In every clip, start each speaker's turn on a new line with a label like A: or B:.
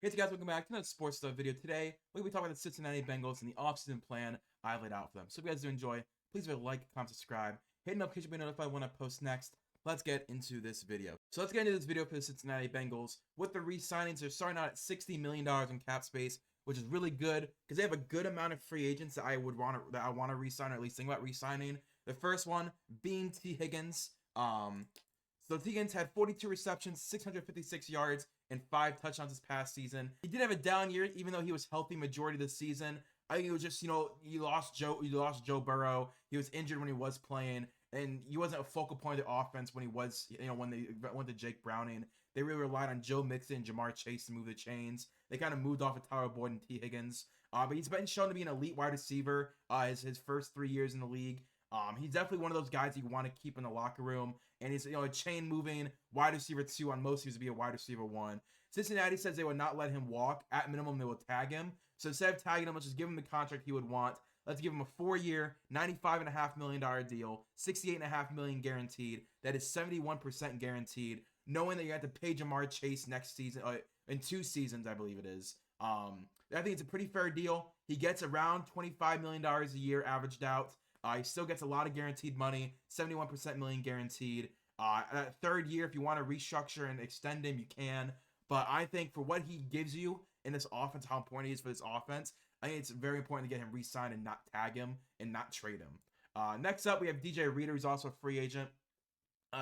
A: Hey guys, welcome back to another sports stuff video. Today, we're going to be talking about the Cincinnati Bengals and the offseason plan I laid out for them. So if you guys do enjoy, please leave a like, comment, subscribe, hit the notification bell to be notified when I post next. Let's get into this video. So let's get into this video for the Cincinnati Bengals. With the re-signings, they're starting out at $60 million in cap space, which is really good because they have a good amount of free agents that I want to re-sign, or at least think about re-signing. The first one being T. Higgins. So T. Higgins had 42 receptions, 656 yards, and 5 touchdowns this past season. He did have a down year, even though he was healthy majority of the season. I think it was just, you lost Joe Burrow. He was injured when he was playing, and he wasn't a focal point of the offense when he was, when they went to Jake Browning. They really relied on Joe Mixon and Jamar Chase to move the chains. They kind of moved off of Tyler Boyd and T. Higgins. But he's been shown to be an elite wide receiver his first 3 years in the league. He's definitely one of those guys you want to keep in the locker room, and he's a chain moving wide receiver 2 on most. He used to be a wide receiver 1. Cincinnati says they would not let him walk. At minimum, they will tag him. So instead of tagging him, let's just give him the contract he would want. Let's give him a 4-year, $95.5 million deal, $68.5 million guaranteed. That is 71% guaranteed, knowing that you have to pay Jamar Chase next season, in 2 seasons, I believe it is. I think it's a pretty fair deal. He gets around $25 million a year averaged out. He still gets a lot of guaranteed money, 71% million guaranteed. That 3rd year, if you want to restructure and extend him, you can. But I think for what he gives you in this offense, how important he is for this offense, I think it's very important to get him re-signed and not tag him and not trade him. Next up, we have DJ Reader, who's also a free agent.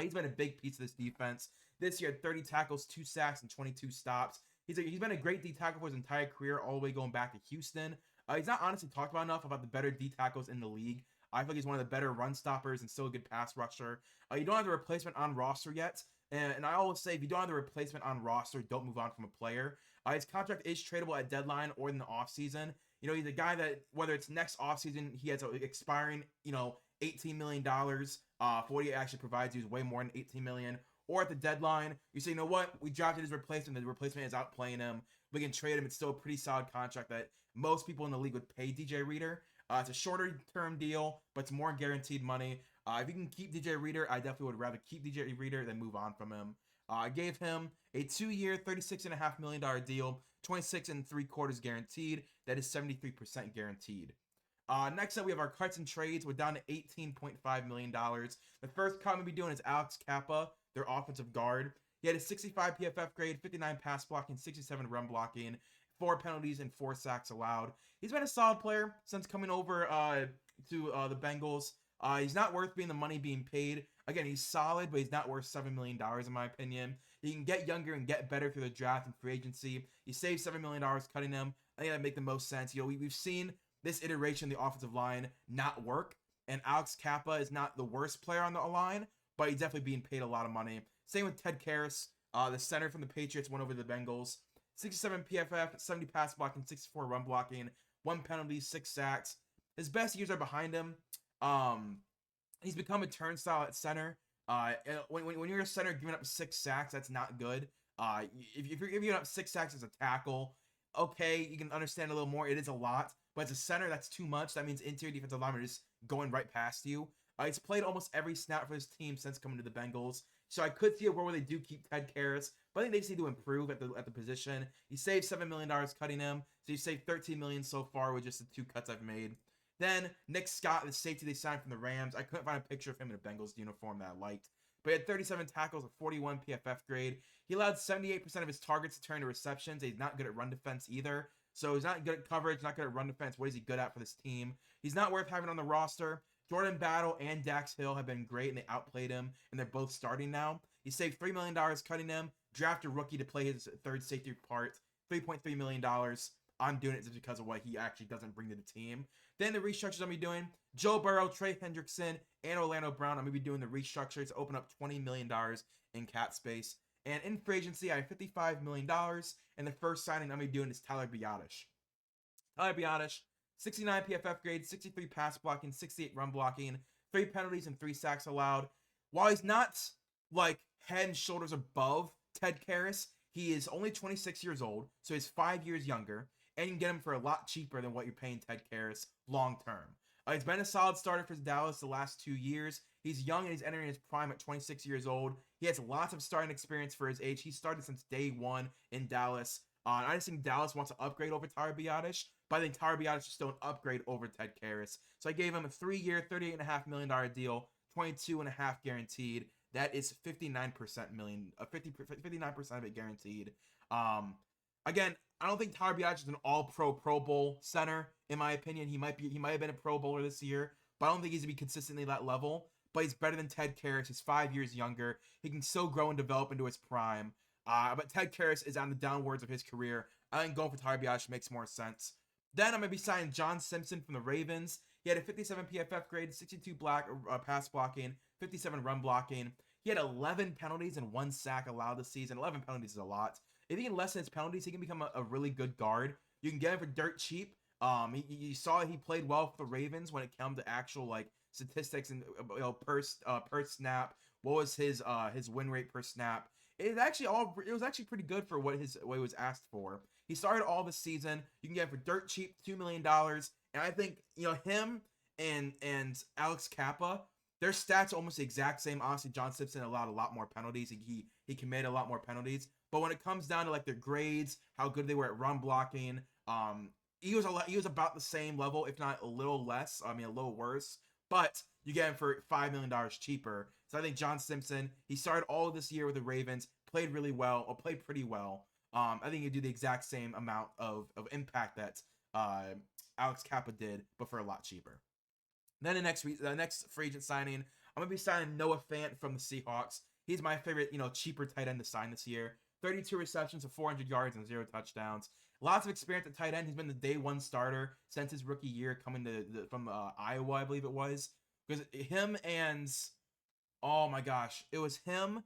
A: He's been a big piece of this defense. This year, 30 tackles, 2 sacks, and 22 stops. He's been a great D tackle for his entire career, all the way going back to Houston. He's not honestly talked about enough about the better D tackles in the league. I feel like he's one of the better run stoppers and still a good pass rusher. You don't have the replacement on roster yet. And I always say, if you don't have the replacement on roster, don't move on from a player. His contract is tradable at deadline or in the offseason. He's a guy that, whether it's next offseason, he has an expiring, $18 million for what he actually provides you is way more than $18 million. Or at the deadline, you say, you know what, we drafted his replacement. The replacement is outplaying him. We can trade him. It's still a pretty solid contract that most people in the league would pay DJ Reader. It's a shorter term deal, but it's more guaranteed money. If you can keep DJ Reader, I definitely would rather keep DJ Reader than move on from him. I gave him a 2-year, $36.5 million deal, 26 3/4 guaranteed. That is 73% guaranteed. Next up, we have our cuts and trades. We're down to $18.5 million. The first cut I'm going to be doing is Alex Kappa, their offensive guard. He had a 65 PFF grade, 59 pass blocking, 67 run blocking, 4 penalties, and 4 sacks allowed. He's been a solid player since coming over to the Bengals. He's not worth being the money being paid. Again, he's solid, but he's not worth $7 million in my opinion. He can get younger and get better through the draft and free agency. You save $7 million cutting him. I think that'd make the most sense. We've seen this iteration of the offensive line not work, and Alex Kappa is not the worst player on the line, but he's definitely being paid a lot of money. Same with Ted Karras, the center from the Patriots, went over to the Bengals. 67 PFF, 70 pass blocking, 64 run blocking, 1 penalty, 6 sacks. His best years are behind him. He's become a turnstile at center. When you're a center giving up 6 sacks, that's not good. If you're giving up 6 sacks as a tackle, okay, you can understand a little more. It is a lot, but as a center, that's too much. That means interior defensive linemen are just going right past you. He's played almost every snap for his team since coming to the Bengals, so I could see a world where they do keep Ted Karras, but I think they just need to improve at the position. You saved $7 million cutting him, so you saved $13 million so far with just the 2 cuts I've made. Then Nick Scott, the safety they signed from the Rams. I couldn't find a picture of him in a Bengals uniform that I liked. But he had 37 tackles, a 41 PFF grade. He allowed 78% of his targets to turn to receptions. He's not good at run defense either. So he's not good at coverage, not good at run defense. What is he good at for this team? He's not worth having on the roster. Jordan Battle and Dax Hill have been great, and they outplayed him, and they're both starting now. He saved $3 million cutting him. Draft a rookie to play his 3rd safety part, $3.3 million. I'm doing it just because of what he actually doesn't bring to the team. Then the restructures I'm going to be doing, Joe Burrow, Trey Hendrickson, and Orlando Brown. I'm going to be doing the restructure to open up $20 million in cap space. And in free agency, I have $55 million. And the first signing I'm going to be doing is Tyler Biadasz. Tyler Biadasz, 69 PFF grade, 63 pass blocking, 68 run blocking, 3 penalties, and 3 sacks allowed. While he's not like head and shoulders above Ted Karras, he is only 26 years old, so he's 5 years younger, and you can get him for a lot cheaper than what you're paying Ted Karras long term. He's been a solid starter for Dallas the last 2 years. He's young and he's entering his prime at 26 years old. He has lots of starting experience for his age. He started since day 1 in Dallas. I just think Dallas wants to upgrade over Tyler Biadasz, but I think Tyler Biadasz is still an upgrade over Ted Karras. So I gave him a 3-year, $38.5 million deal, 22.5 guaranteed. That is 59% of it guaranteed. Um, Again, I don't think Tyler Biadasz is an All-Pro Pro Bowl center. In my opinion, he might have been a Pro Bowler this year, but I don't think he's gonna be consistently that level. But he's better than Ted Karras. He's 5 years younger. He can still grow and develop into his prime. But Ted Karras is on the downwards of his career. I think going for Tyler Biadasz makes more sense. Then I'm going to be signing John Simpson from the Ravens. He had a 57 PFF grade, 62 pass blocking, 57 run blocking. He had 11 penalties and 1 sack allowed this season. 11 penalties is a lot. If he can lessen his penalties, he can become a really good guard. You can get him for dirt cheap. You saw he played well for the Ravens when it came to actual like statistics and per snap. What was his win rate per snap? It was actually pretty good for what he was asked for. He started all the season. You can get him for dirt cheap, $2 million. And I think him and Alex Kappa, their stats are almost the exact same. Honestly, John Simpson allowed a lot more penalties. He committed a lot more penalties. But when it comes down to like their grades, how good they were at run blocking, he was about the same level, if not a little less. I mean, a little worse. But you get him for $5 million cheaper. So I think John Simpson, he started all of this year with the Ravens, played pretty well. I think he'd do the exact same amount of impact that Alex Kappa did, but for a lot cheaper. Then the next free agent signing, I'm gonna be signing Noah Fant from the Seahawks. He's my favorite, cheaper tight end to sign this year. 32 receptions for 400 yards and 0 touchdowns. Lots of experience at tight end. He's been the day one starter since his rookie year, coming from Iowa, I believe it was. Because him and, oh my gosh, it was him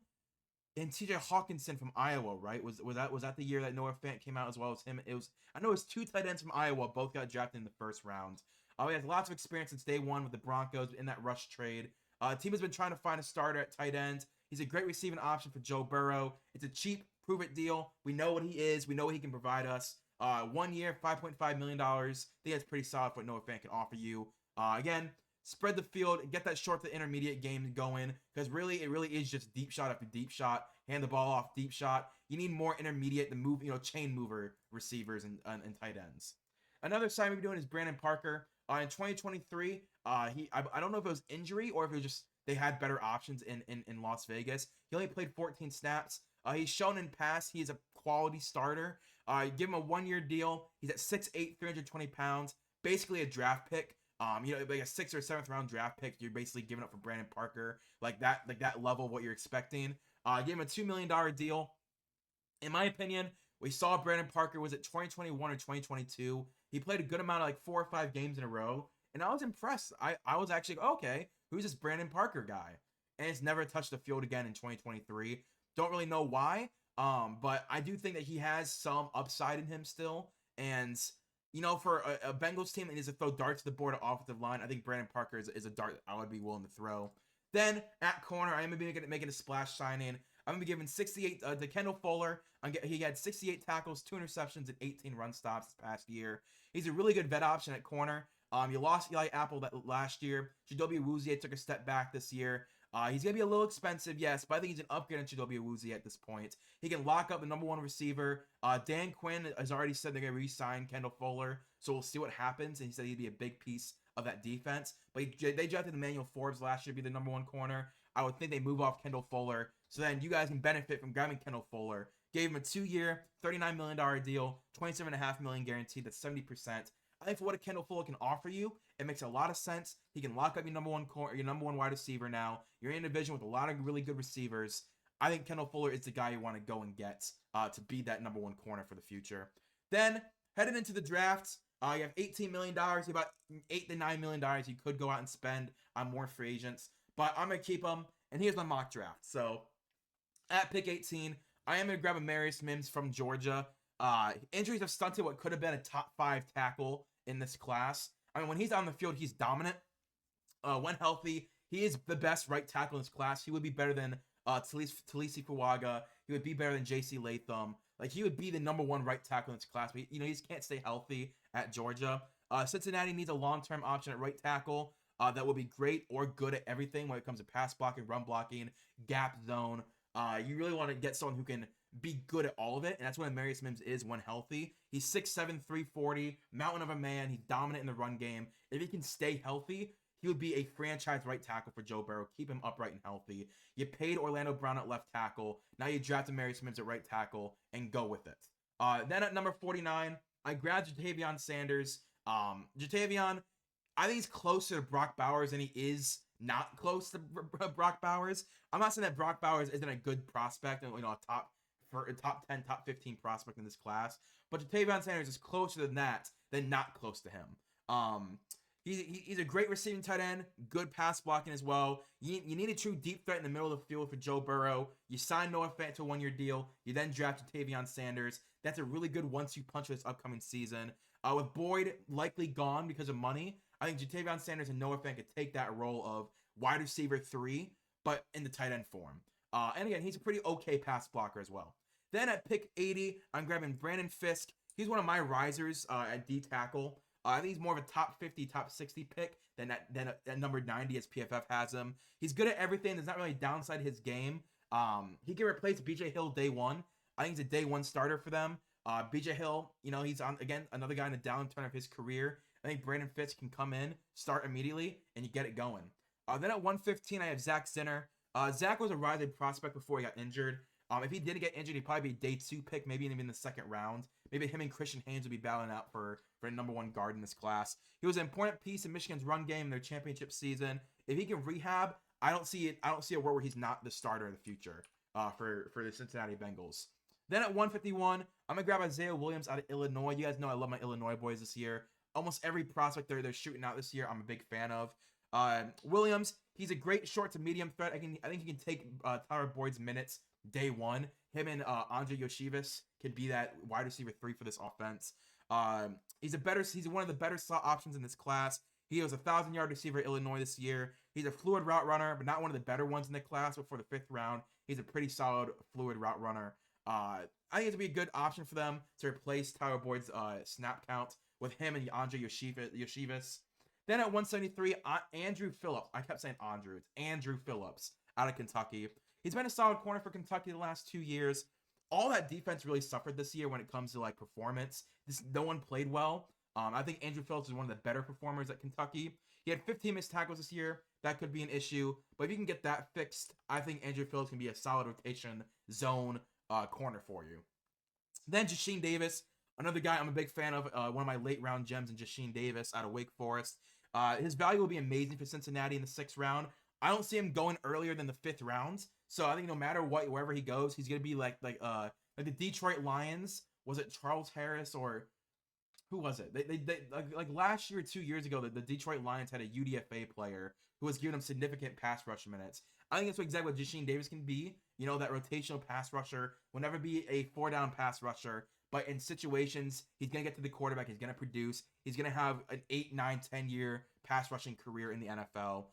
A: and TJ Hawkinson from Iowa, right? Was that the year that Noah Fant came out as well as him? I know it was 2 tight ends from Iowa, both got drafted in the first round. He has lots of experience since day one with the Broncos in that rush trade. Team has been trying to find a starter at tight end. He's a great receiving option for Joe Burrow. It's a cheap, prove-it deal. We know what he is. We know what he can provide us. 1 year, $5.5 million. I think that's pretty solid for what Noah Fant can offer you. Again, spread the field, get that short to intermediate game going, because it really is just deep shot after deep shot. Hand the ball off, deep shot. You need more intermediate, chain mover receivers and tight ends. Another sign we're doing is Brandon Parker. In 2023, I don't know if it was injury or if it was just they had better options in Las Vegas. He only played 14 snaps. He's shown in past he is a quality starter. Give him a 1-year deal. He's at 6'8", 320 pounds. Basically a draft pick. Like a 6th or 7th round draft pick. You're basically giving up for Brandon Parker. Like that level of what you're expecting. Give him a $2 million deal. In my opinion, we saw Brandon Parker was at 2021 or 2022. He played a good amount of like 4 or 5 games in a row. And I was impressed. I was actually, okay, who's this Brandon Parker guy? And it's never touched the field again in 2023. Don't really know why. But I do think that he has some upside in him still. And, for a Bengals team that needs to throw darts to the board at offensive line, I think Brandon Parker is a dart I would be willing to throw. Then at corner, I am going to be making a splash signing. I'm going to be giving 68 to Kendall Fuller. He had 68 tackles, 2 interceptions, and 18 run stops this past year. He's a really good vet option at corner. You lost Eli Apple last year. Chidobe Awuzie took a step back this year. He's going to be a little expensive, yes, but I think he's an upgrade on Chidobe Awuzie at this point. He can lock up the number 1 receiver. Dan Quinn has already said they're going to re-sign Kendall Fuller, so we'll see what happens. And he said he'd be a big piece of that defense. But they drafted Emmanuel Forbes last year to be the number 1 corner. I would think they move off Kendall Fuller, so then you guys can benefit from grabbing Kendall Fuller. Gave him a 2-year, $39 million deal, $27.5 million guaranteed. That's 70%. I think for what a Kendall Fuller can offer you, it makes a lot of sense. He can lock up your number 1 wide receiver now. You're in a division with a lot of really good receivers. I think Kendall Fuller is the guy you want to go and get to be that number 1 corner for the future. Then, heading into the draft, you have $18 million. You have about $8 to $9 million you could go out and spend on more free agents. But I'm going to keep them. And here's my mock draft. So, at pick 18, I am going to grab Amarius Mims from Georgia. Injuries have stunted what could have been a top 5 tackle in this class. I mean, when he's on the field, he's dominant. When healthy, he is the best right tackle in this class. He would be better than Talisi Fuaga. He would be better than J.C. Latham. Like, he would be the number 1 right tackle in this class. But, he just can't stay healthy at Georgia. Cincinnati needs a long-term option at right tackle that will be great or good at everything when it comes to pass blocking, run blocking, gap zone. You really want to get someone who can be good at all of it, and that's what Amarius Mims is when healthy. He's 6'7", 340, mountain of a man. He's dominant in the run game. If he can stay healthy, he would be a franchise right tackle for Joe Burrow. Keep him upright and healthy. You paid Orlando Brown at left tackle. Now you draft Amarius Mims at right tackle and go with it. Then at number 49, I grabbed Ja'Tavion Sanders. Ja'Tavion, I think he's closer to Brock Bowers than he is not close to Brock Bowers. I'm not saying that Brock Bowers isn't a good prospect and a top 10, top 15 prospect in this class, but Ja'Tavion Sanders is closer than that than not close to him. He's a great receiving tight end, good pass blocking as well. You need a true deep threat in the middle of the field for Joe Burrow. You sign Noah Fant to a 1-year deal. You then draft Ja'Tavion Sanders. That's a really good 1-2 punch for this upcoming season. With Boyd likely gone because of money, I think Ja'Tavion Sanders and Noah Fant could take that role of wide receiver 3, but in the tight end form. And again, he's a pretty okay pass blocker as well. Then at pick 80, I'm grabbing Brandon Fisk. He's one of my risers at D tackle. I think he's more of a top 50, top 60 pick than at number 90 as PFF has him. He's good at everything. There's not really a downside to his game. He can replace BJ Hill day one. I think he's a day one starter for them. BJ Hill, he's another guy in the downturn of his career. I think Brandon Fisk can come in, start immediately, and you get it going. Then at 115, I have Zach Zinner. Zach was a rising prospect before he got injured. If he did get injured, he'd probably be a day 2 pick, maybe even in the 2nd round. Maybe him and Christian Haynes would be battling out for a number 1 guard in this class. He was an important piece in Michigan's run game in their championship season. If he can rehab, I don't see a world where he's not the starter in the future for the Cincinnati Bengals. Then at 151, I'm gonna grab Isaiah Williams out of Illinois. You guys know I love my Illinois boys this year. Almost every prospect they're shooting out this year, I'm a big fan of. Williams, he's a great short to medium threat. I think he can take Tyler Boyd's minutes day one. Him and Andre Yoshivas can be that wide receiver 3 for this offense. He's one of the better slot options in this class. He was a 1,000-yard receiver at Illinois this year. He's a fluid route runner, but not one of the better ones in the class. But for the 5th round, he's a pretty solid fluid route runner. I think it'd be a good option for them to replace Tyler Boyd's snap count with him and Andre Yoshivas. Then at 173, Andrew Phillips. I kept saying Andrew. It's Andrew Phillips out of Kentucky. He's been a solid corner for Kentucky the last 2 years. All that defense really suffered this year when it comes to performance. No one played well. I think Andrew Phillips is one of the better performers at Kentucky. He had 15 missed tackles this year. That could be an issue. But if you can get that fixed, I think Andrew Phillips can be a solid rotation zone corner for you. Then Jasheen Davis, another guy I'm a big fan of. One of my late round gems in Jasheen Davis out of Wake Forest. His value will be amazing for Cincinnati in the 6th round. I don't see him going earlier than the 5th round. So I think no matter what, wherever he goes, he's gonna be like the Detroit Lions. Was it Charles Harris or who was it? They like last year or 2 years ago, the Detroit Lions had a UDFA player who was giving them significant pass rush minutes. I think that's exactly what Jasheen Davis can be. That rotational pass rusher will never be a 4-down pass rusher, but in situations, he's going to get to the quarterback. He's going to produce. He's going to have an 8, 9, 10-year pass rushing career in the NFL.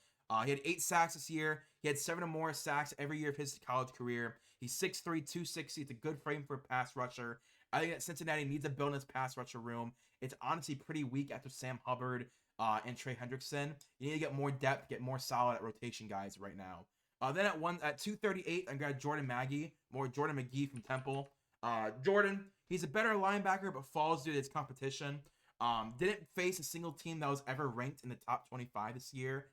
A: He had 8 sacks this year. He had 7 or more sacks every year of his college career. He's 6'3", 260. It's a good frame for a pass rusher. I think that Cincinnati needs to build in its pass rusher room. It's honestly pretty weak after Sam Hubbard and Trey Hendrickson. You need to get more depth, get more solid at rotation guys right now. Then at 238, I got Jordan McGee from Temple. Jordan, he's a better linebacker, but falls due to his competition. Didn't face a single team that was ever ranked in the top 25 this year.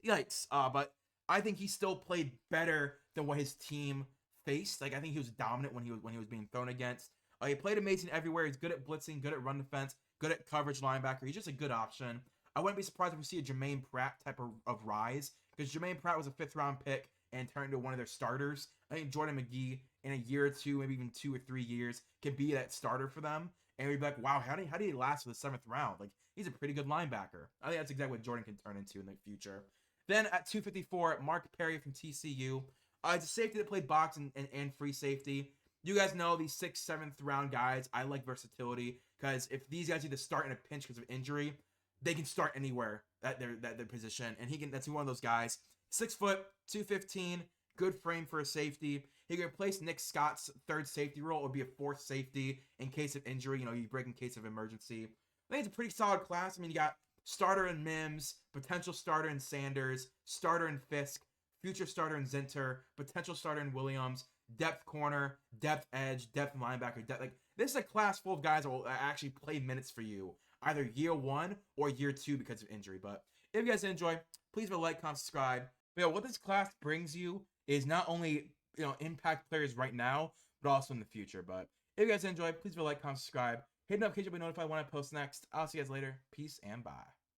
A: Yikes. But I think he still played better than what his team faced. I think he was dominant when he was being thrown against. He played amazing everywhere. He's good at blitzing, good at run defense, good at coverage linebacker. He's just a good option. I wouldn't be surprised if we see a Jermaine Pratt type of rise, because Jermaine Pratt was a 5th round pick and turned into one of their starters. I think Jordan McGee in a year or 2, maybe even 2 or 3 years, can be that starter for them. And we'd be like, wow, how did he last for the 7th round? He's a pretty good linebacker. I think that's exactly what Jordan can turn into in the future. Then at 254, Mark Perry from TCU. It's a safety that played box and free safety. You guys know these 6th, 7th round guys. I like versatility, because if these guys either start in a pinch because of injury, they can start anywhere at their position, and that's one of those guys. 6 foot, 215, good frame for a safety. He can replace Nick Scott's 3rd safety role, or be a 4th safety in case of injury. You break in case of emergency. I think it's a pretty solid class. You got starter in Mims, potential starter in Sanders, starter in Fisk, future starter in Zinter, potential starter in Williams. depth corner, depth edge, depth linebacker, depth, like this is a class full of guys that will actually play minutes for you either year 1 or year 2 because of injury. But if you guys enjoy, please like, comment, subscribe. But what this class brings you is not only impact players right now, but also in the future. But if you guys enjoy, please like, comment, subscribe. Hit the notification to be notified when I post next. I'll see you guys later. Peace and bye.